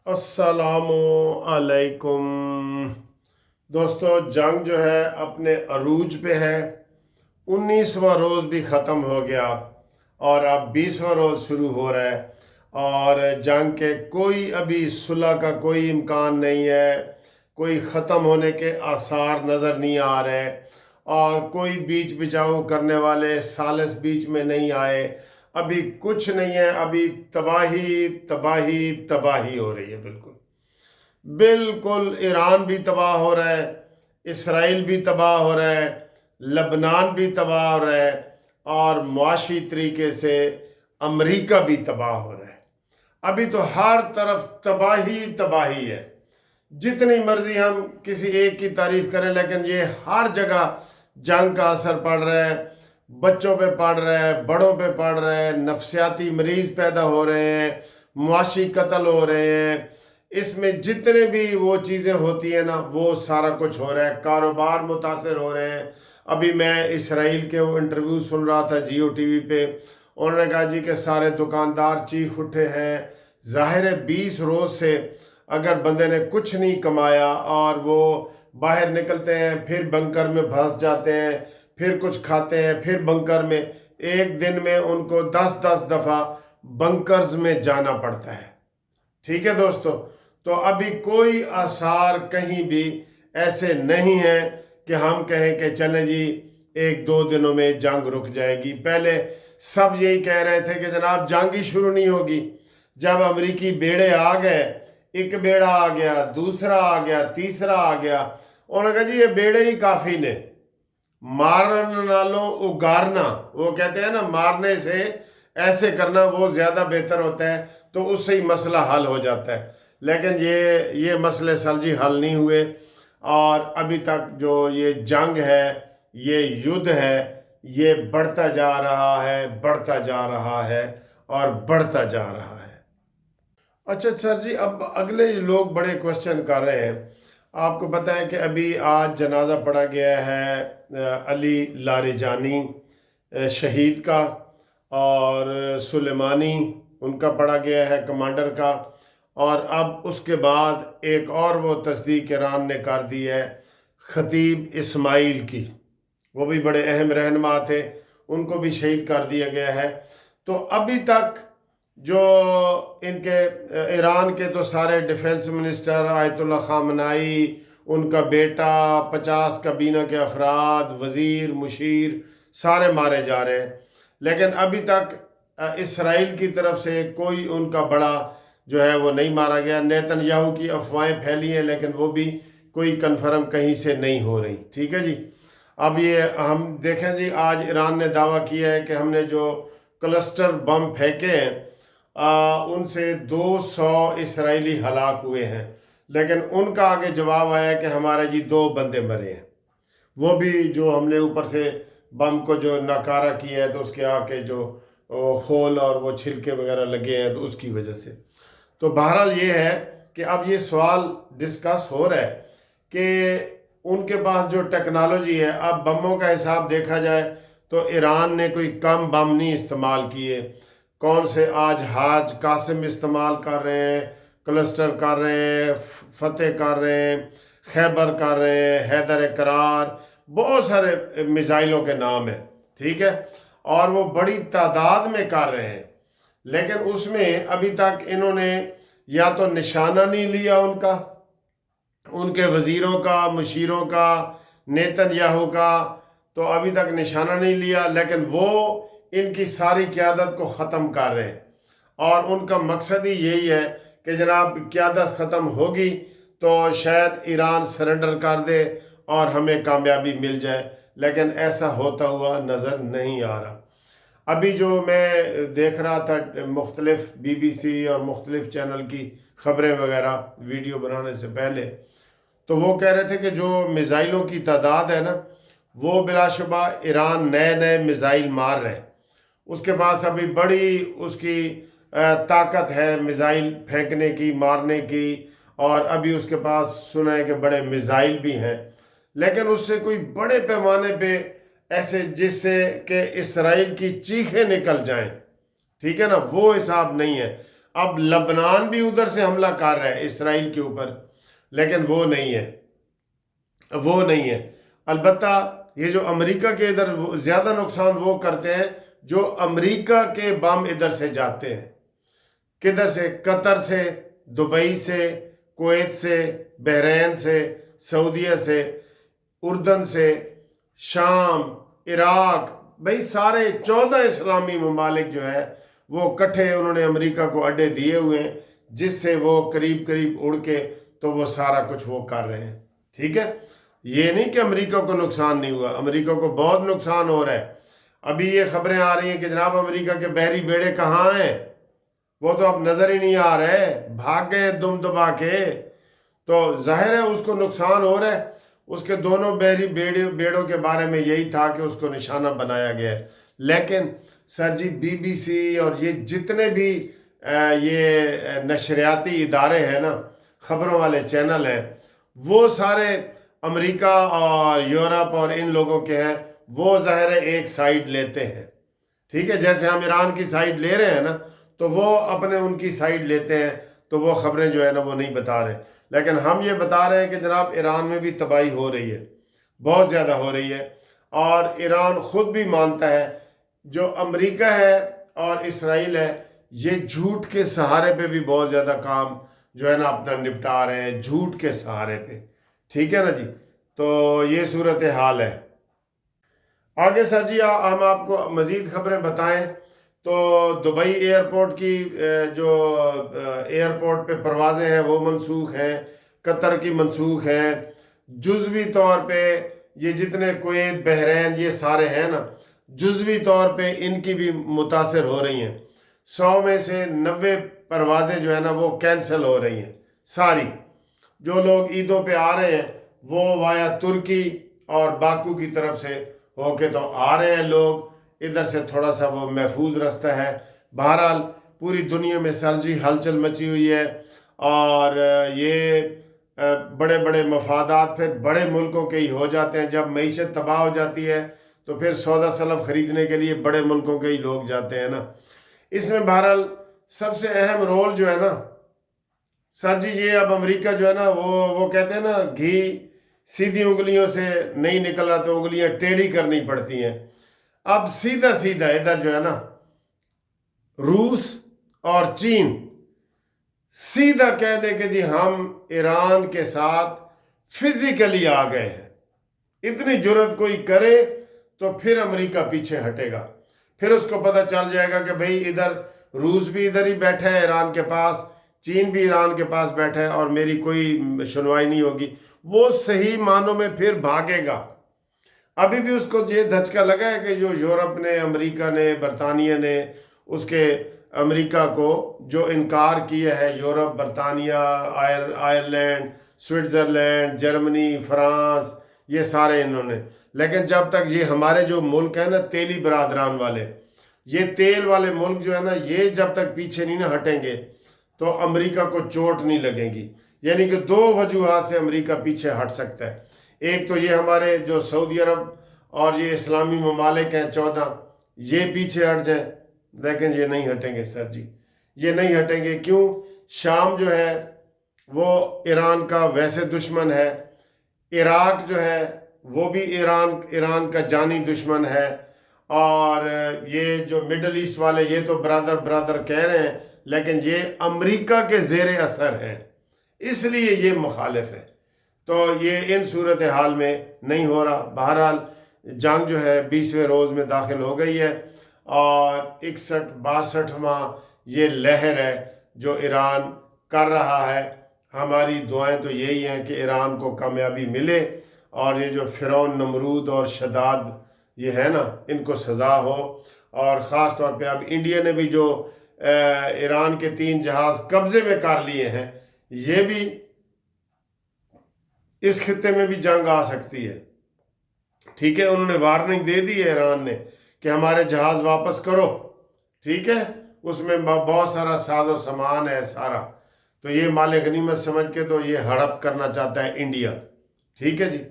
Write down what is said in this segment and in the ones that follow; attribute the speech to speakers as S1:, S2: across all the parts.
S1: अस्सलामु अलैकुम दोस्तों। जंग जो है अपने अरूज पे है। 19वां रोज़ भी ख़त्म हो गया और अब 20वां रोज़ शुरू हो रहा है और जंग के कोई अभी सुलह का कोई इम्कान नहीं है। कोई ख़त्म होने के आसार नज़र नहीं आ रहे और कोई बीच बिचाऊ करने वाले सालिस बीच में नहीं आए। अभी कुछ नहीं है, अभी तबाही तबाही तबाही हो रही है। बिल्कुल बिल्कुल ईरान भी तबाह हो रहा है, इसराइल भी तबाह हो रहा है, लबनान भी तबाह हो रहा है और मुआशी तरीके से अमेरिका भी तबाह हो रहा है। अभी तो हर तरफ तबाही तबाही है। जितनी मर्जी हम किसी एक की तारीफ करें, लेकिन ये हर जगह जंग का असर पड़ रहा है। बच्चों पे पड़ रहा है, बड़ों पे पड़ रहा है, नफसियाती मरीज पैदा हो रहे हैं, मुआशी कत्ल हो रहे हैं। इसमें जितने भी वो चीज़ें होती हैं ना, वो सारा कुछ हो रहा है। कारोबार मुतासर हो रहे हैं। अभी मैं इसराइल के वो इंटरव्यू सुन रहा था जियो टीवी पे। उन्होंने कहा जी कि सारे दुकानदार चीख उठे हैं। ज़ाहिर है 20 रोज़ से अगर बंदे ने कुछ नहीं कमाया और वो बाहर निकलते हैं, फिर बंकर में फंस जाते हैं, फिर कुछ खाते हैं, फिर बंकर में, एक दिन में उनको 10-10 दफ़ा बंकर्स में जाना पड़ता है। ठीक है दोस्तों, तो अभी कोई आसार कहीं भी ऐसे नहीं है कि हम कहें कि चलें जी 1-2 दिनों में जंग रुक जाएगी। पहले सब यही कह रहे थे कि जनाब जंग ही शुरू नहीं होगी। जब अमेरिकी बेड़े आ गए, एक बेड़ा आ गया, दूसरा आ गया, तीसरा आ गया, उन्होंने कहा जी ये बेड़े ही काफ़ी ने, मारन नालों उगारना, वो कहते हैं ना मारने से ऐसे करना वो ज़्यादा बेहतर होता है, तो उससे ही मसला हल हो जाता है। लेकिन ये मसले सलजी हल नहीं हुए और अभी तक जो ये जंग है, ये युद्ध है, ये बढ़ता जा रहा है, बढ़ता जा रहा है और बढ़ता जा रहा है। अच्छा सर जी, अब अगले लोग बड़े क्वेश्चन कर रहे हैं। आपको पता है कि अभी आज जनाजा पढ़ा गया है अली लारिजानी शहीद का, और सुलेमानी उनका पढ़ा गया है कमांडर का। और अब उसके बाद एक और वो तस्दीक ईरान ने कर दी है खतीब इस्माइल की। वो भी बड़े अहम रहनुमा थे, उनको भी शहीद कर दिया गया है। तो अभी तक जो इनके ईरान के तो सारे डिफेंस मिनिस्टर, आयतुल्ला खामनाई, उनका बेटा, 50 काबीना के अफराद, वज़ीर, मुशीर, सारे मारे जा रहे हैं। लेकिन अभी तक इसराइल की तरफ से कोई उनका बड़ा जो है वो नहीं मारा गया। नेतन्याहू की अफवाहें फैली हैं, लेकिन वो भी कोई कन्फर्म कहीं से नहीं हो रही। ठीक है जी। अब ये हम देखें जी, आज ईरान ने दावा किया है कि हमने जो क्लस्टर बम फेंके हैं उनसे 200 इसराइली हलाक हुए हैं। लेकिन उनका आगे जवाब आया कि हमारे जी 2 बंदे मरे हैं। वो भी जो हमने ऊपर से बम को जो नकारा किया है, तो उसके आके जो होल और वो छिलके वगैरह लगे हैं, तो उसकी वजह से। तो बहरहाल ये है कि अब ये सवाल डिस्कस हो रहा है कि उनके पास जो टेक्नोलॉजी है, अब बमों का हिसाब देखा जाए तो ईरान ने कोई कम बम नहीं इस्तेमाल किए। कौन से आज हाज कासिम इस्तेमाल कर रहे हैं, क्लस्टर कर रहे हैं, फतेह कर रहे हैं, खैबर कर रहे हैं, हैदर करार, बहुत सारे मिसाइलों के नाम हैं। ठीक है, और वो बड़ी तादाद में कर रहे हैं। लेकिन उसमें अभी तक इन्होंने या तो निशाना नहीं लिया उनके वज़ीरों का, मुशीरों का, नेतन्याहू का, तो अभी तक निशाना नहीं लिया। लेकिन वो इनकी सारी क़यादत को ख़त्म कर रहे हैं और उनका मकसद ही यही है कि जनाब क़यादत ख़त्म होगी तो शायद ईरान सरेंडर कर दे और हमें कामयाबी मिल जाए। लेकिन ऐसा होता हुआ नज़र नहीं आ रहा। अभी जो मैं देख रहा था मुख्तलिफ BBC और मुख्तलिफ चैनल की ख़बरें वगैरह वीडियो बनाने से पहले, तो वो कह रहे थे कि जो मिज़ाइलों की तादाद है ना, वो बिलाशुबा ईरान नए नए मिज़ाइल मार रहे हैं। उसके पास अभी बड़ी उसकी ताकत है मिज़ाइल फेंकने की, मारने की, और अभी उसके पास सुना है कि बड़े मिज़ाइल भी हैं। लेकिन उससे कोई बड़े पैमाने पे ऐसे जिससे कि इसराइल की चीखें निकल जाएं, ठीक है ना, वो हिसाब नहीं है। اب لبنان بھی ادھر سے حملہ کر رہا ہے اسرائیل کے اوپر، لیکن وہ نہیں ہے البتہ یہ جو امریکہ کے ادھر زیادہ نقصان وہ کرتے ہیں جو امریکہ کے بم ادھر سے جاتے ہیں، کدھر سے؟ قطر سے، دبئی سے، کویت سے، بحرین سے، سعودیہ سے، اردن سے، شام، عراق، بھئی سارے 14 اسلامی ممالک جو ہے وہ کٹھے انہوں نے امریکہ کو اڈے دیے ہوئے ہیں، جس سے وہ قریب اڑ کے تو وہ سارا کچھ وہ کر رہے ہیں، ٹھیک ہے؟ یہ نہیں کہ امریکہ کو نقصان نہیں ہوا، امریکہ کو بہت نقصان ہو رہا ہے۔ ابھی یہ خبریں آ رہی ہیں کہ جناب امریکہ کے بحری بیڑے کہاں ہیں؟ وہ تو اب نظر ہی نہیں آ رہے، بھاگ گئے دم دبا کے، تو ظاہر ہے اس کو نقصان ہو رہا ہے۔ اس کے دونوں بحری بیڑوں کے بارے میں یہی تھا کہ اس کو نشانہ بنایا گیا ہے، لیکن سر جی بی بی سی اور یہ جتنے بھی یہ نشریاتی ادارے ہیں نا، خبروں والے چینل ہیں، وہ سارے امریکہ اور یورپ اور ان لوگوں کے ہیں، وہ ظاہر ہے ایک سائیڈ لیتے ہیں، ٹھیک ہے؟ جیسے ہم ایران کی سائیڈ لے رہے ہیں نا، تو وہ اپنے ان کی سائیڈ لیتے ہیں، تو وہ خبریں جو ہے نا وہ نہیں بتا رہے، لیکن ہم یہ بتا رہے ہیں کہ جناب ایران میں بھی تباہی ہو رہی ہے، بہت زیادہ ہو رہی ہے، اور ایران خود بھی مانتا ہے جو امریکہ ہے اور اسرائیل ہے یہ جھوٹ کے سہارے پہ بھی بہت زیادہ کام جو ہے نا اپنا نپٹا رہے ہیں، جھوٹ کے سہارے پہ، ٹھیک ہے نا جی؟ تو یہ صورتحال ہے۔ آگے سر جی ہم آپ کو مزید خبریں بتائیں تو دبئی ایئرپورٹ کی جو ایئرپورٹ پہ پروازیں ہیں وہ منسوخ ہیں، قطر کی منسوخ ہیں، جزوی طور پہ یہ جتنے کویت، بحرین یہ سارے ہیں نا، جزوی طور پہ ان کی بھی متاثر ہو رہی ہیں۔ 100 میں سے 90 پروازیں جو ہے نا وہ کینسل ہو رہی ہیں ساری۔ جو لوگ عیدوں پہ آ رہے ہیں وہ وایا ترکی اور باکو کی طرف سے ہو کے تو آ رہے ہیں لوگ، ادھر سے تھوڑا سا وہ محفوظ رستہ ہے۔ بہرحال پوری دنیا میں سر جی ہلچل مچی ہوئی ہے، اور یہ بڑے بڑے مفادات پھر بڑے ملکوں کے ہی ہو جاتے ہیں۔ جب معیشت تباہ ہو جاتی ہے تو پھر سودا سلف خریدنے کے لیے بڑے ملکوں کے ہی لوگ جاتے ہیں نا۔ اس میں بہرحال سب سے اہم رول جو ہے نا سر جی یہ اب امریکہ جو ہے نا وہ کہتے ہیں نا گھی سیدھی انگلیوں سے نہیں نکل رہا تو انگلیاں ٹیڑھی کرنی پڑتی ہیں۔ اب سیدھا ادھر جو ہے نا روس اور چین سیدھا کہہ دے کہ جی ہم ایران کے ساتھ فزیکلی آ گئے ہیں، اتنی جرت کوئی کرے تو پھر امریکہ پیچھے ہٹے گا، پھر اس کو پتہ چل جائے گا کہ بھئی ادھر روس بھی ادھر ہی بیٹھا ہے ایران کے پاس، چین بھی ایران کے پاس بیٹھا ہے، اور میری کوئی سنوائی نہیں ہوگی، وہ صحیح معنوں میں پھر بھاگے گا۔ ابھی بھی اس کو یہ دھچکا لگا ہے کہ جو یورپ نے، امریکہ نے، برطانیہ نے اس کے امریکہ کو جو انکار کیا ہے، یورپ، برطانیہ، آئرلینڈ، سوئٹزرلینڈ، جرمنی، فرانس، یہ سارے انہوں نے، لیکن جب تک یہ ہمارے جو ملک ہیں نا تیلی برادران والے، یہ تیل والے ملک جو ہے نا یہ جب تک پیچھے نہیں نہ ہٹیں گے تو امریکہ کو چوٹ نہیں لگے گی۔ یعنی کہ 2 وجوہات سے امریکہ پیچھے ہٹ سکتا ہے۔ ایک تو یہ ہمارے جو سعودی عرب اور یہ اسلامی ممالک ہیں 14 یہ پیچھے ہٹ جائیں، لیکن یہ نہیں ہٹیں گے سر جی، یہ نہیں ہٹیں گے۔ کیوں؟ شام جو ہے وہ ایران کا ویسے دشمن ہے، عراق جو ہے وہ بھی ایران کا جانی دشمن ہے، اور یہ جو مڈل ایسٹ والے یہ تو برادر کہہ رہے ہیں، لیکن یہ امریکہ کے زیر اثر ہے، اس لیے یہ مخالف ہے۔ تو یہ ان صورتحال میں نہیں ہو رہا۔ بہرحال جنگ جو ہے 20ویں روز میں داخل ہو گئی ہے، اور 61-62واں یہ لہر ہے جو ایران کر رہا ہے۔ ہماری دعائیں تو یہی ہیں کہ ایران کو کامیابی ملے، اور یہ جو فرعون، نمرود اور شداد یہ ہے نا ان کو سزا ہو، اور خاص طور پہ اب انڈیا نے بھی جو ایران کے 3 جہاز قبضے میں کر لیے ہیں، یہ بھی اس خطے میں بھی جنگ آ سکتی ہے، ٹھیک ہے؟ انہوں نے وارننگ دے دی ہے ایران نے کہ ہمارے جہاز واپس کرو، ٹھیک ہے؟ اس میں بہت سارا ساز و سامان ہے سارا، تو یہ مال غنیمت سمجھ کے تو یہ ہڑپ کرنا چاہتا ہے انڈیا، ٹھیک ہے جی؟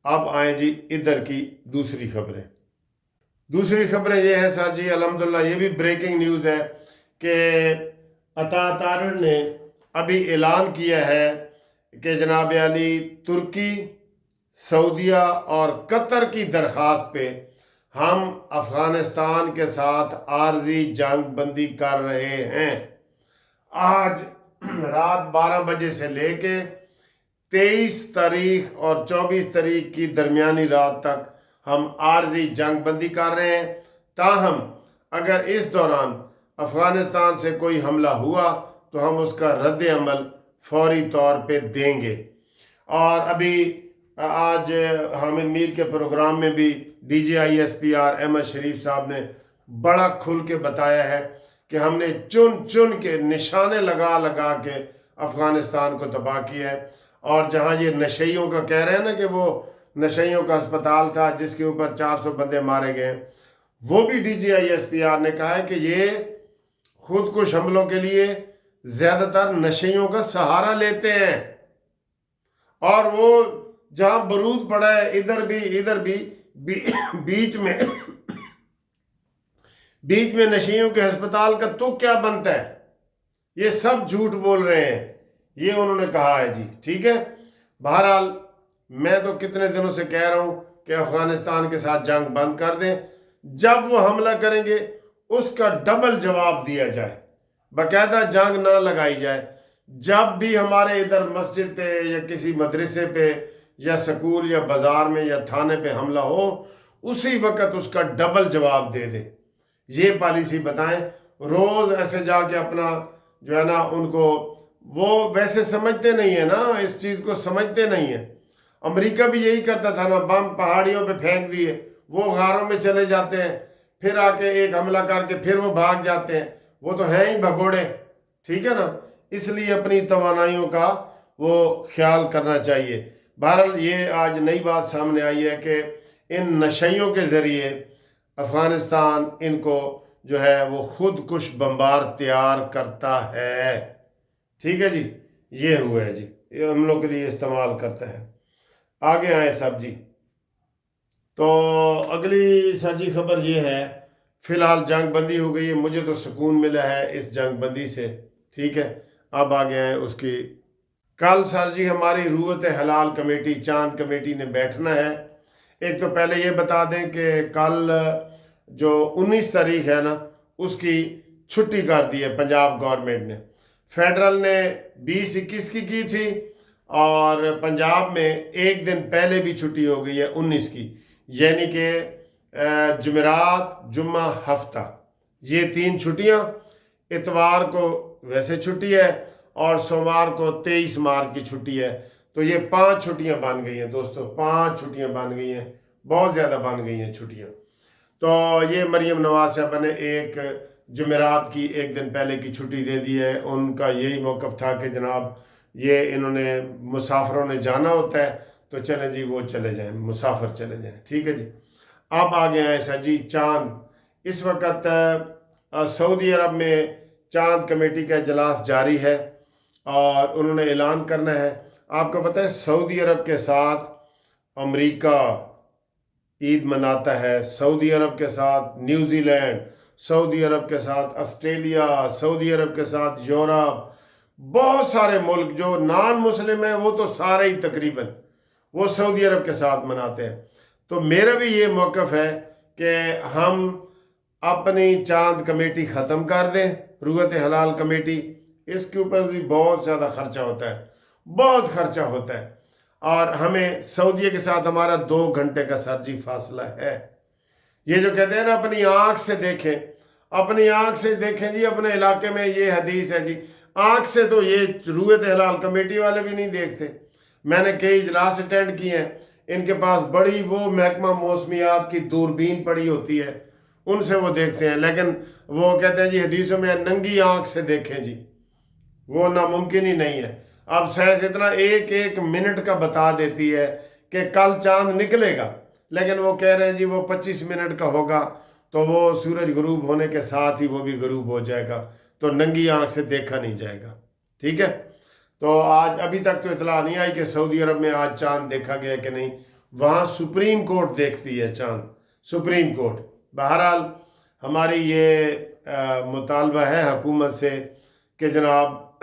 S1: اب آئیں جی ادھر کی دوسری خبریں۔ دوسری خبریں یہ ہیں سر جی الحمدللہ یہ بھی بریکنگ نیوز ہے کہ अता तारिर ने अभी ऐलान किया है कि जनाब अली तुर्की, सऊदीया और कतर की दरख्वास्त पे हम अफ़गानिस्तान के साथ आर्जी जंग बंदी कर रहे हैं। आज रात 12 बजे से लेके 23 तारीख और 24 तारीख की दरमियानी रात तक हम आर्जी जंग बंदी कर रहे हैं। ताहम अगर इस दौरान अफ़गानिस्तान से कोई हमला हुआ तो हम उसका रद्द अमल फौरी तौर पे देंगे। और अभी आज हामिद मीर के प्रोग्राम में भी DGISPR अहमद शरीफ साहब ने बड़ा खुल के बताया है कि हमने चुन चुन के निशाने लगा लगा के अफ़गानिस्तान को तबाह किया है। और जहाँ ये नशेइयों का कह रहे हैं ना कि वो नशेइयों का अस्पताल था जिसके ऊपर 400 बंदे मारे गए, वो भी DGISPR ने कहा है कि ये खुदकुश हमलों के लिए ज़्यादातर नशेइयों का सहारा लेते हैं। और वो जहाँ बरूद पड़ा है इधर भी बीच में नशेइयों के अस्पताल का तो क्या बनता है, ये सब झूठ बोल रहे हैं, ये उन्होंने कहा है जी। ठीक है, बहरहाल मैं तो कितने दिनों से कह रहा हूँ कि अफ़गानिस्तान के साथ जंग बंद कर दें। जब वो हमला करेंगे उसका डबल जवाब दिया जाए, बाकायदा जंग ना लगाई जाए। जब भी हमारे इधर मस्जिद पे या किसी मदरसे पे या स्कूल या बाज़ार में या थाने पे हमला हो, उसी वक्त उसका डबल जवाब दे दे, ये पॉलिसी बताएं। रोज़ ऐसे जाके अपना जो है ना, उनको वो वैसे समझते नहीं है ना, इस चीज़ को समझते नहीं है। अमेरिका भी यही करता था ना, बम पहाड़ियों पे फेंक दिए, वो गारों में चले जाते हैं, फिर आके एक हमला करके फिर वो भाग जाते हैं, वो तो हैं ही भगोड़े। ठीक है ना, इसलिए अपनी तवानाइयों का वो ख्याल करना चाहिए। बहरहाल ये आज नई बात सामने आई है कि इन नशइयों के ज़रिए अफ़गानिस्तान इनको जो है वो खुद कुछ बम्बार तैयार करता है। ठीक है जी, ये हुआ है जी, ये हम लोग के लिए इस्तेमाल करता है। आगे आए साहब जी, तो अगली सर जी खबर ये है, फ़िलहाल जंग बंदी हो गई है, मुझे तो सुकून मिला है इस जंग बंदी से। ठीक है, अब आगे आए उसकी। कल सर जी हमारी रूयत हलाल कमेटी, चांद कमेटी ने बैठना है। एक तो पहले ये बता दें कि कल जो 19 तारीख है ना, उसकी छुट्टी कर दी है पंजाब गवर्नमेंट ने। फेडरल ने 20-21 की थी और पंजाब में एक दिन पहले भी छुट्टी हो गई है 19 की, यानी कि जुमेरात, जुम्मा, हफ्ता, ये 3 छुट्टियां। इतवार को वैसे छुट्टी है और सोमवार को 23 मार्च की छुट्टी है। तो ये 5 छुट्टियां बन गई हैं दोस्तों, 5 छुट्टियां बन गई हैं, बहुत ज़्यादा बन गई हैं छुट्टियां। तो ये मरियम नवाज साहब ने एक जुमेरात की एक दिन पहले की छुट्टी दे दी है। उनका यही मौक़िफ़ था कि जनाब ये इन्होंने मुसाफिरों ने जाना होता है तो चलें जी, वो चले जाएं, मुसाफिर चले जाएं। ठीक है जी, अब आगे आए सर जी चांद। इस वक्त सऊदी अरब में चांद कमेटी का इजलास जारी है और उन्होंने ऐलान करना है। आपको पता है सऊदी अरब के साथ अमेरिका ईद मनाता है, सऊदी अरब के साथ न्यूजीलैंड, सऊदी अरब के साथ ऑस्ट्रेलिया, सऊदी अरब के साथ यूरोप, बहुत सारे मुल्क जो नॉन मुस्लिम हैं वो तो सारे ही तकरीबन वो सऊदी अरब के साथ मनाते हैं। तो मेरा भी ये मौक़िफ़ है कि हम अपनी चांद कमेटी ख़त्म कर दें, रूयत हलाल कमेटी। इसके ऊपर भी बहुत ज़्यादा ख़र्चा होता है, बहुत ख़र्चा होता है, और हमें सऊदी के साथ हमारा 2 घंटे का सर जी फासला है। ये जो कहते हैं ना अपनी आँख से देखें, अपनी आँख से देखें जी, अपने इलाके में ये हदीस है जी, आँख से तो ये रूयत हलाल कमेटी वाले भी नहीं देखते। मैंने कई इजलास अटेंड किए हैं, इनके पास बड़ी वो महकमा मौसमियात की दूरबीन पड़ी होती है, उनसे वो देखते हैं, लेकिन वो कहते हैं जी हदीसों में नंगी आँख से देखें जी, वो नामुमकिन ही नहीं है। अब साइंस इतना एक एक मिनट का बता देती है कि कल चांद निकलेगा, लेकिन वो कह रहे हैं जी वो 25 मिनट का होगा, तो वो सूरज गुरूब होने के साथ ही वो भी गुरूब हो जाएगा, तो नंगी आंख से देखा नहीं जाएगा। ठीक है, तो आज अभी तक तो इतला नहीं आई कि सऊदी अरब में आज चांद देखा गया कि नहीं, वहाँ सुप्रीम कोर्ट देखती है चांद, सुप्रीम कोर्ट। बहरहाल हमारी ये मुतालबा है हुकूमत से कि जनाब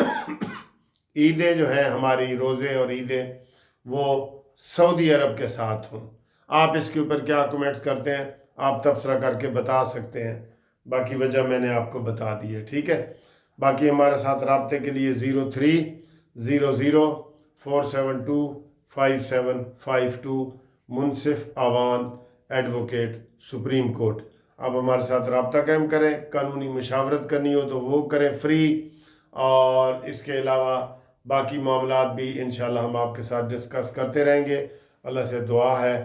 S1: ईदें जो हैं हमारी, रोज़े और ईदें, वो सऊदी अरब के साथ हों। आप इसके ऊपर क्या कमेंट्स करते हैं, आप तबसरा करके बता सकते हैं। बाकी वजह मैंने आपको बता दी है, ठीक है। बाकी हमारे साथ रब्ते के लिए 030047255752 मुनसिफ आवान एडवोकेट सुप्रीम कोर्ट। आप हमारे साथ रब्ता कायम करें, कानूनी मुशावरत करनी हो तो वो करें फ्री, और इसके अलावा बाकी मामलात भी इंशाल्लाह हम आपके साथ डिस्कस करते रहेंगे। अल्लाह से दुआ है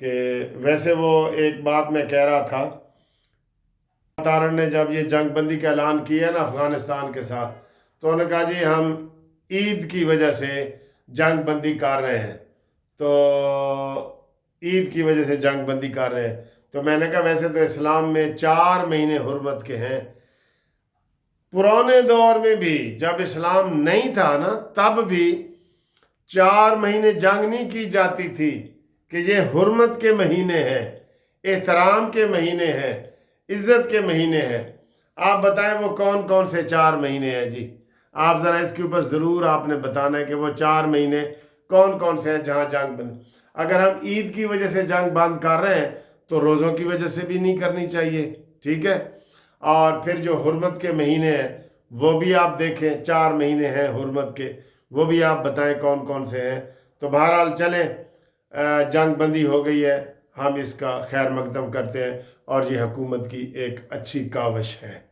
S1: कि वैसे वो एक बात मैं कह रहा था, तारण ने जब ये जंग बंदी का ऐलान किया ना अफ़गानिस्तान के साथ, तो उन्होंने कहा जी हम ईद की वजह से जंग बंदी कर रहे हैं, तो ईद की वजह से जंग बंदी कर रहे हैं। तो मैंने कहा वैसे तो इस्लाम में 4 महीने हुर्मत के हैं। पुराने दौर में भी जब इस्लाम नहीं था ना, तब भी 4 महीने जंग नहीं की जाती थी कि ये हुर्मत के महीने हैं, एहतराम के महीने हैं, इज्जत के महीने हैं। आप बताएं वो कौन कौन से 4 महीने हैं जी? आप ज़रा इसके ऊपर ज़रूर आपने बताना है कि वो 4 महीने कौन कौन से हैं जहाँ जंग बंद। अगर हम ईद की वजह से जंग बंद कर रहे हैं तो रोज़ों की वजह से भी नहीं करनी चाहिए, ठीक है। और फिर जो हुर्मत के महीने हैं वो भी आप देखें, 4 महीने हैं हुर्मत के, वो भी आप बताएं कौन कौन से हैं। तो बहरहाल चलें, जंग बंदी हो गई है, हम इसका खैर मकदम करते हैं और ये हुकूमत की एक अच्छी काविश है।